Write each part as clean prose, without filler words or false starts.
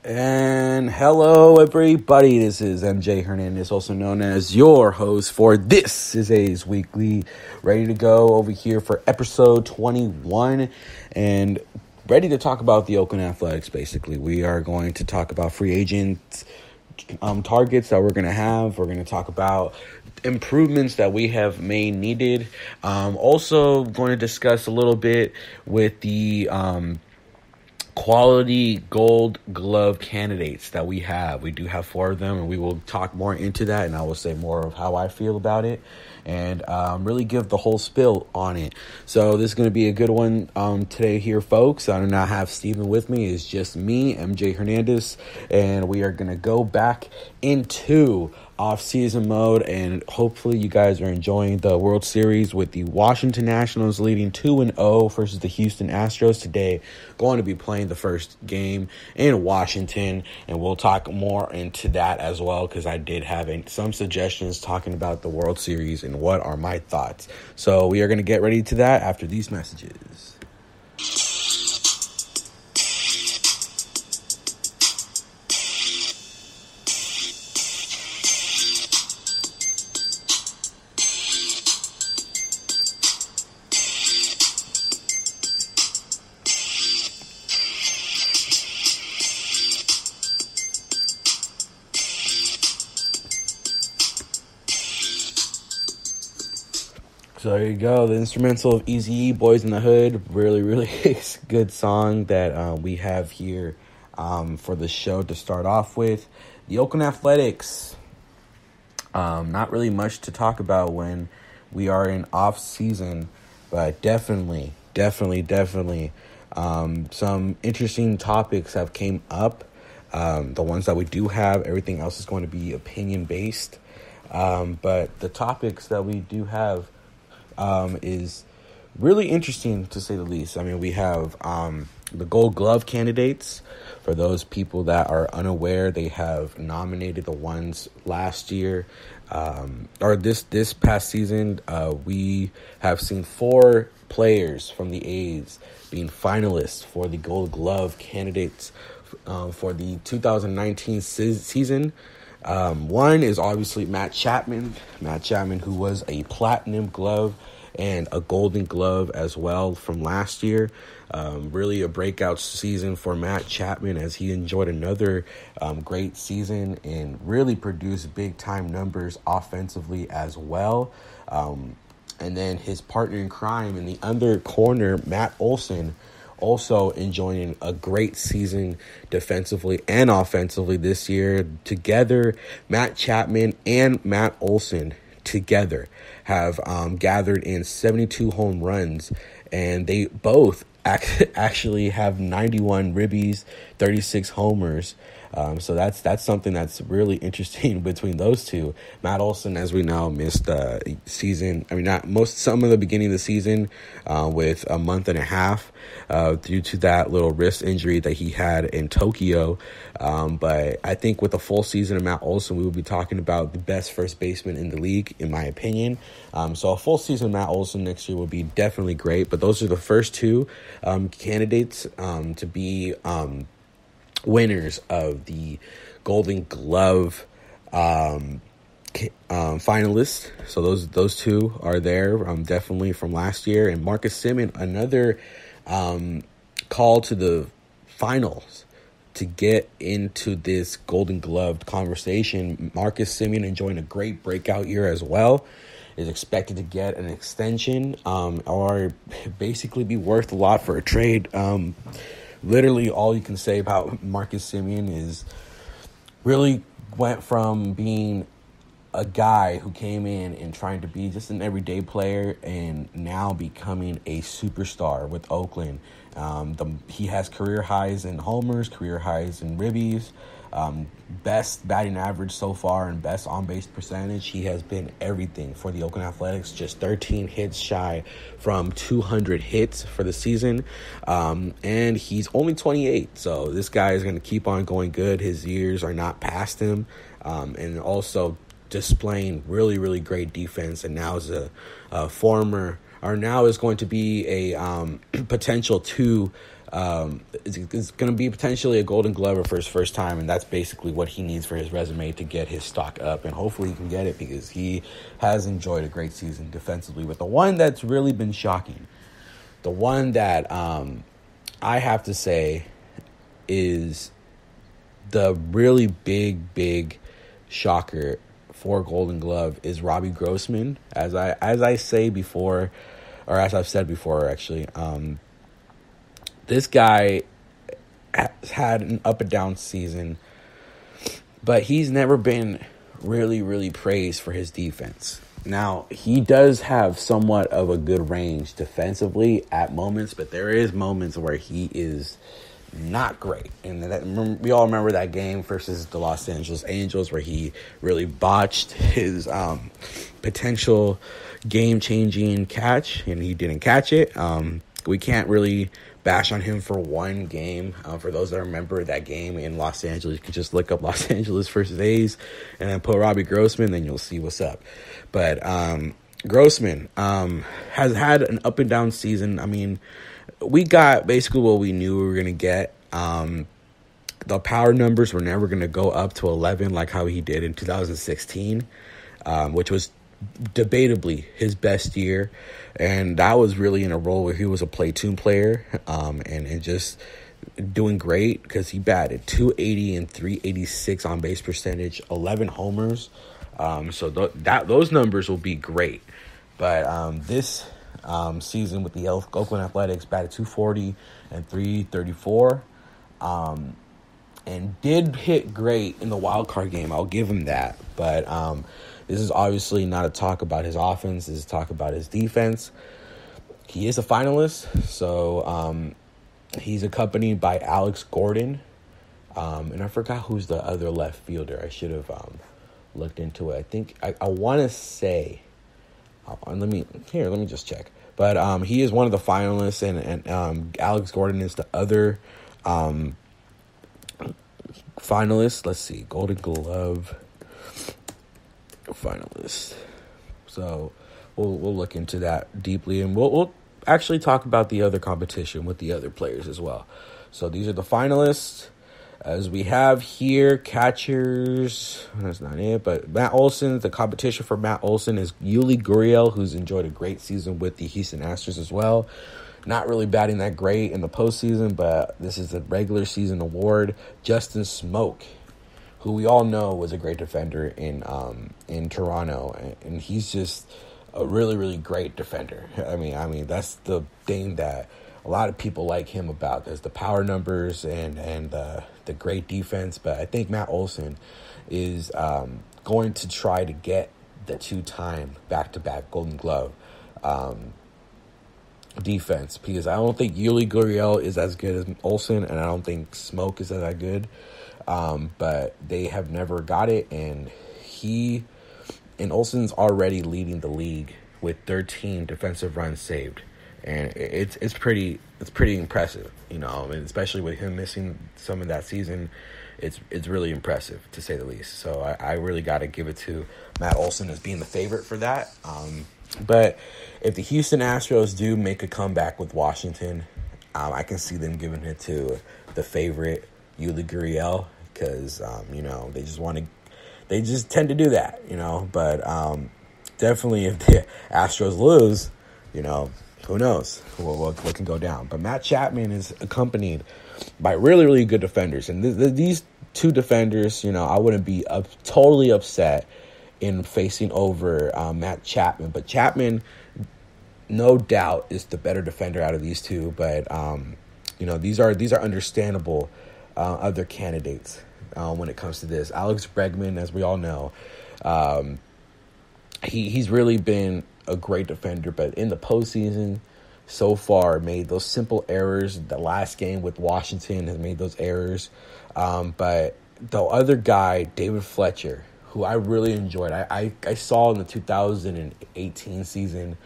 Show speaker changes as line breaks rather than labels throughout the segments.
And hello, everybody. This is MJ Hernandez, also known as your host for This Is A's Weekly. Ready to go over here for episode 21 and ready to talk about the Oakland Athletics, basically. We are going to talk about free agent targets that we're going to have. We're going to talk about improvements that we have made needed. Also going to discuss a little bit with the quality Gold Glove candidates that we have. We do have 4 of them, and we will talk more into that, and I will say more of how I feel about it and really give the whole spill on it. So this is going to be a good one today here, folks. I do not have Steven with me. It's just me, MJ Hernandez, and we are going to go back into off-season mode, and hopefully you guys are enjoying the World Series with the Washington Nationals leading 2-0 versus the Houston Astros today. Going to be playing the first game in Washington, and we'll talk more into that as well, because I did have some suggestions talking about the World Series and what are my thoughts. So we are going to get ready to that after these messages. So there you go, the instrumental of Eazy-E, Boys in the Hood. Really good song that we have here for the show to start off with. The Oakland Athletics. Not really much to talk about when we are in off season, but definitely some interesting topics have came up. The ones that we do have, everything else is going to be opinion based. But the topics that we do have is really interesting, to say the least. I mean, we have the Gold Glove candidates. For those people that are unaware, they have nominated the ones last year, or this past season. We have seen 4 players from the A's being finalists for the Gold Glove candidates for the 2019 season. One is obviously Matt Chapman, who was a platinum glove and a golden glove as well from last year. Really a breakout season for Matt Chapman, as he enjoyed another great season and really produced big time numbers offensively as well. And then his partner in crime in the other corner, Matt Olson, also enjoying a great season defensively and offensively this year. Together, Matt Chapman and Matt Olson together have gathered in 72 home runs, and they both actually have 91 ribbies, 36 homers. So that's something that's really interesting between those two. Matt Olson, as we know, missed season. I mean, some of the beginning of the season with a month and a half due to that little wrist injury that he had in Tokyo. But I think with a full season of Matt Olson, we will be talking about the best first baseman in the league, in my opinion. So a full season of Matt Olson next year will be definitely great. But those are the first 2 candidates to be winners of the Golden Glove finalists. So those 2 are there, definitely from last year. And Marcus Semien, another call to the finals to get into this Golden Glove conversation. Marcus Semien enjoying a great breakout year as well. Is expected to get an extension or basically be worth a lot for a trade. Literally all you can say about Marcus Semien is really went from being a guy who came in and trying to be just an everyday player and now becoming a superstar with Oakland. He has career highs in homers, career highs in ribbies, best batting average so far and best on-base percentage. He has been everything for the Oakland Athletics, just 13 hits shy from 200 hits for the season. And he's only 28, so this guy is going to keep on going good. His years are not past him, and also displaying really great defense, and now is now is going to be a potential 2 It's going to be potentially a Golden Glover for his first time, and that's basically what he needs for his resume to get his stock up, and hopefully he can get it because he has enjoyed a great season defensively. But the one that's really been shocking, the one that I have to say is the really big shocker for Golden Glove is Robbie Grossman. As I say before, or as I've said before, actually, this guy has had an up and down season, but he's never been really praised for his defense. Now, he does have somewhat of a good range defensively at moments, but there is moments where he is not great. And we all remember that game versus the Los Angeles Angels where he really botched his potential game-changing catch, and he didn't catch it. We can't really bash on him for one game. For those that remember that game in Los Angeles, you can just look up Los Angeles versus A's and then put Robbie Grossman, then you'll see what's up. But Grossman has had an up and down season. I mean, we got basically what we knew we were going to get. The power numbers were never going to go up to 11 like how he did in 2016, which was debatably his best year. And that was really in a role where he was a platoon player and just doing great because he batted .280 and .386 on base percentage, 11 homers. So those numbers will be great. But this season with the Oakland Athletics, batted .240 and .334, and did hit great in the wild card game. I'll give him that. But this is obviously not a talk about his offense. This is a talk about his defense. He is a finalist, so he's accompanied by Alex Gordon, and I forgot who's the other left fielder. I should have looked into it. I think I want to say. Let me just check. But he is one of the finalists, and Alex Gordon is the other finalist. Let's see, Golden Glove finalist. So we'll look into that deeply, and we'll actually talk about the other competition with the other players as well. So these are the finalists. As we have here, catchers, that's not it, but Matt Olson, the competition for Matt Olson is Yuli Gurriel, who's enjoyed a great season with the Houston Astros as well. Not really batting that great in the postseason, but this is the regular season award. Justin Smoke, who we all know was a great defender in Toronto, and he's just a really great defender. I mean that's the thing that a lot of people like him about. There's the power numbers and the great defense, but I think Matt Olson is going to try to get the 2-time back-to-back Golden Glove defense, because I don't think Yuli Gurriel is as good as Olson, and I don't think Smoke is that good, but they have never got it, and Olson's already leading the league with 13 defensive runs saved. And it's pretty impressive, and especially with him missing some of that season, it's really impressive to say the least. So I really got to give it to Matt Olson as being the favorite for that. But if the Houston Astros do make a comeback with Washington, I can see them giving it to the favorite Yuli Gurriel because they just tend to do that, But definitely if the Astros lose, who knows what can go down. But Matt Chapman is accompanied by really good defenders. And these two defenders, I wouldn't be totally upset in facing over Matt Chapman. But Chapman, no doubt, is the better defender out of these two. But, these are understandable other candidates when it comes to this. Alex Bregman, as we all know, he's really been a great defender, but in the postseason so far made those simple errors. The last game with Washington has made those errors. But the other guy, David Fletcher, who I really enjoyed, I saw in the 2018 season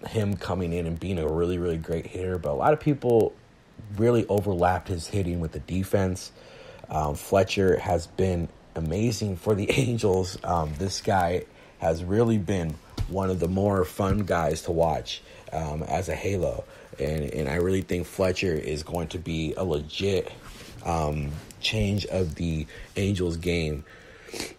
him coming in and being a really great hitter, but a lot of people really overlapped his hitting with the defense. Fletcher has been amazing for the Angels. This guy has really been one of the more fun guys to watch as a Halo. And I really think Fletcher is going to be a legit change of the Angels game.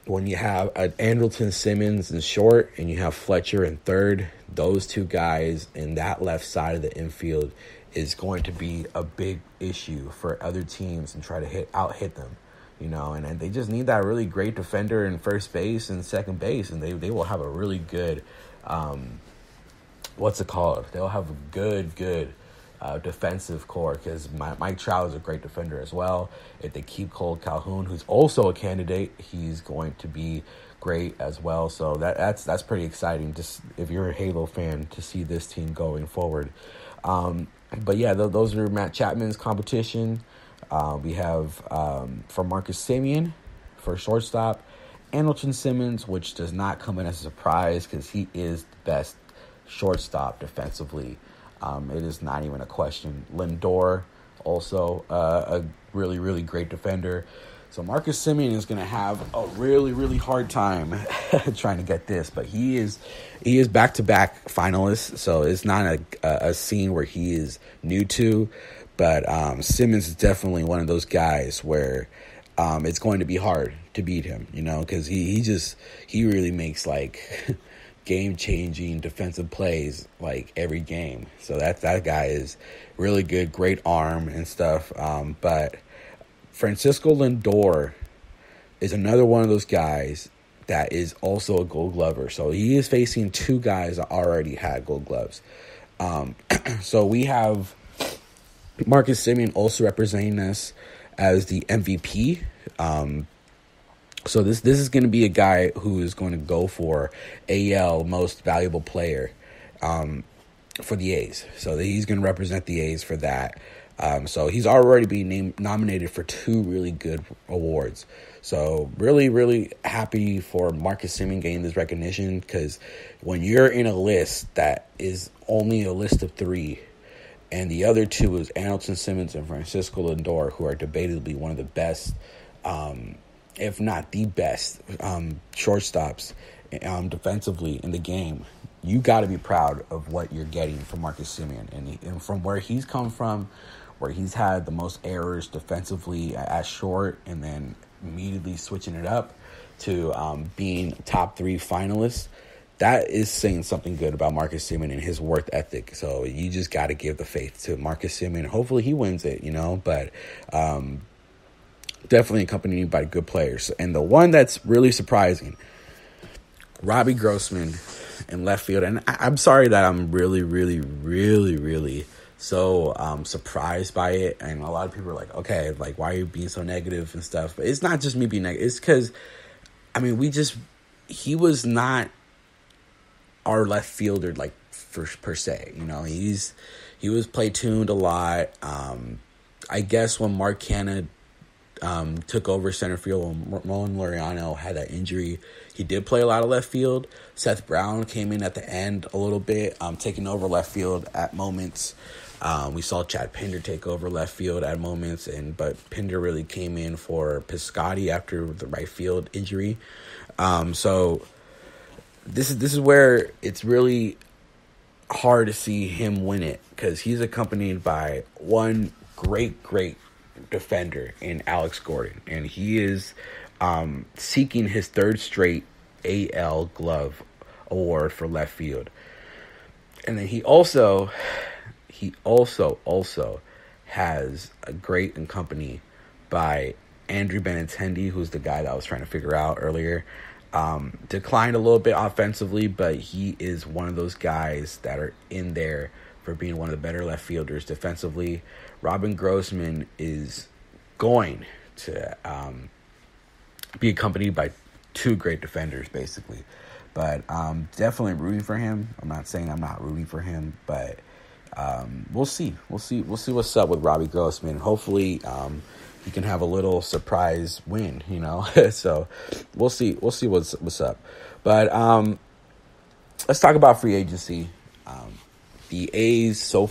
When you have Andrelton Simmons in short and you have Fletcher in third, those two guys in that left side of the infield is going to be a big issue for other teams and try to out-hit them. And they just need that really great defender in first base and second base, and they will have a really good, They'll have a good defensive core, because Mike Trout is a great defender as well. If they keep Cole Calhoun, who's also a candidate, he's going to be great as well. So that's pretty exciting, just if you're a Halo fan, to see this team going forward. But yeah, those are Matt Chapman's competition. We have for Marcus Semien for shortstop, Andrelton Simmons, which does not come in as a surprise because he is the best shortstop defensively. It is not even a question. Lindor, also a really, really great defender. So Marcus Semien is going to have a really, really hard time trying to get this, but he is back-to-back finalist, so it's not a scene where he is new to. But Simmons is definitely one of those guys where it's going to be hard to beat him, because he really makes like game-changing defensive plays like every game. So that guy is really good, great arm and stuff. But Francisco Lindor is another one of those guys that is also a Gold Glover. So he is facing two guys that already had Gold Gloves. So we have Marcus Semien also representing us as the MVP. So this is going to be a guy who is going to go for AL Most Valuable Player for the A's. So he's going to represent the A's for that. So he's already been nominated for two really good awards. So really, really happy for Marcus Semien getting this recognition, because when you're in a list that is only a list of three, and the other two is Andrelton Simmons and Francisco Lindor, who are debatably one of the best, if not the best, shortstops defensively in the game, you got to be proud of what you're getting from Marcus Semien. And from where he's come from, where he's had the most errors defensively at short, and then immediately switching it up to being top three finalists, that is saying something good about Marcus Semien and his work ethic. So you just got to give the faith to Marcus Semien. Hopefully he wins it, but definitely accompanied by good players. And the one that's really surprising, Robbie Grossman in left field. And I'm sorry that I'm really, really, really, really so surprised by it. And a lot of people are like, okay, like, why are you being so negative and stuff? But it's not just me being negative. It's because, he was not our left fielder, like, per se. He was platooned a lot. I guess when Mark Canha took over center field, when Roland Laureano had that injury, he did play a lot of left field. Seth Brown came in at the end a little bit, taking over left field at moments. We saw Chad Pinder take over left field at moments, but Pinder really came in for Piscotty after the right field injury. So this is where it's really hard to see him win it, because he's accompanied by one great defender in Alex Gordon, and he is seeking his third straight AL Glove award for left field. And then he also has a great company by Andrew Benintendi, who's the guy that I was trying to figure out earlier. Declined a little bit offensively, but he is one of those guys that are in there for being one of the better left fielders defensively. Robin Grossman is going to be accompanied by two great defenders, basically. But definitely rooting for him. I'm not saying I'm not rooting for him, but we'll see. We'll see what's up with Robbie Grossman. Hopefully he can have a little surprise win, So we'll see what's up. But let's talk about free agency. The A's so